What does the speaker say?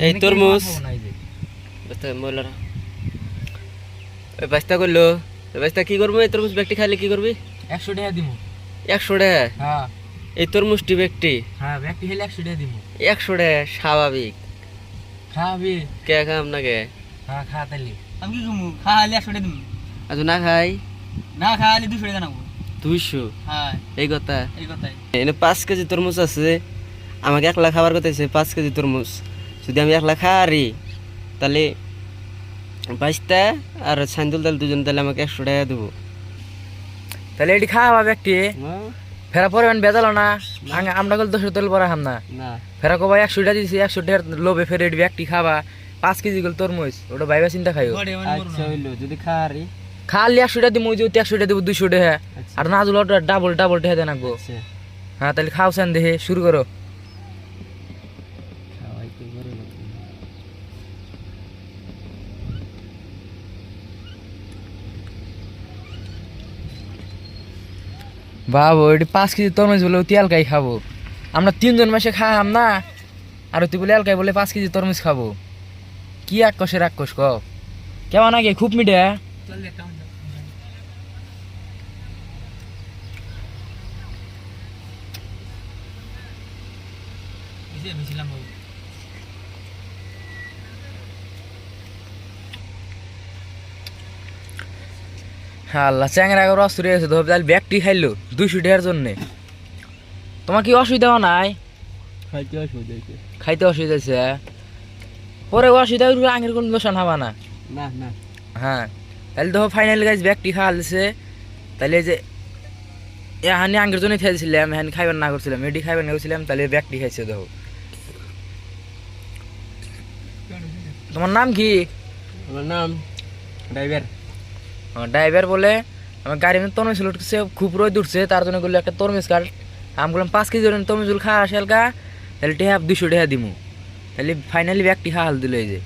এই তরমুজ মহিলারা ওই বাস্তা করলো বাস্তা কি করবো? এই তরমুজ ব্যক্তি খাইলে কি করবি? 100 টাকা দিমু। 100 টাকা? হ্যাঁ এই তরমুজটি ব্যক্তি? হ্যাঁ ব্যক্তি হলে 100 টাকা দিমু। 100 টাকা স্বাভাবিক? খাবি? কে খাম না কে? হ্যাঁ খা তাইলে। আমি কি কমু? খাইলে 100 টাকা দিমু। আজ না খাই? না খাইলে 200 টাকা নাও। 200? হ্যাঁ এই কথা? এই কথাই। এনে 5 কেজি তরমুজ আছে, আমাকে 1 লাখ খাবার কথা আছে 5 কেজি তরমুজ। যদি আমি 1 লাখ খাওয়ারি তাহলে বাইশটা আর সাইন্দুল তাহলে দুজন তাহলে আমাকে 100 টাকা দেবো। তাহলে এটি খাওয়া ব্যক্তি ফেরা পরে বেজাল না আমরা গেলে 200 তেল পরে হাম না না ফেরা কবা 100 টাকা দিছি 100 টাকার লোভে ফের এটি ব্যক্তি খাবা 5 কেজি গেল তরমুজ ওটা ভাইবা চিন্তা খাইও। আচ্ছা হইলো যদি খাওয়ারি খালি 100 টাকা দিমু যদি 100 টাকা দেবো 200 টাকা আর না দিলে ওটা ডাবল টাকা দেন আগবো। হ্যাঁ তাহলে খাও সেন দেখে শুরু করো। বাবু এটি 5 কেজি তরমুজ বলে তুই এলকাই খাবো, আমরা 3 জন মাসে খাওয়াম না আর তুই বলে এলকাই বলে 5 কেজি তরমুজ খাবো। কি রাক্ষসের রাক্ষস ক কেমন আগে খুব মিঠা। আল্লাহ চ্যাংরা করে অস্তুরে গেছে ধর তাহলে ব্যাগটি খাইলো 200 টাকার জন্যে। তোমার কি অসুবিধা নাই? খাইতে অসুবিধা হয়েছে পরে অসুবিধা আগের কোনো দোষণ হবা না। না না হ্যাঁ তাহলে দেখো ফাইনাল গাছ ব্যাগটি খাওয়া দিছে তাহলে যে এখানে আগের জন্যই খেয়েছিলাম এখানে খাইবার না করছিলাম এটি খাইবার না করছিলাম তাহলে ব্যাগটি খাইছে দেখো। তোমার নাম কি? আমার নাম ড্রাইভার। ড্রাইভার বলে আমার গাড়ি মধ্যে তরমুজ উঠছে খুব রোদ উঠছে তার জন্য বললো একটা তরমুজ কাট আমি বললাম 5 কেজি তরমুজ খাওয়া আসে হালকা তাহলে 200 টাকা দিমু তাহলে ফাইনালি ব্যাগটি খাওয়া দিল এই যে।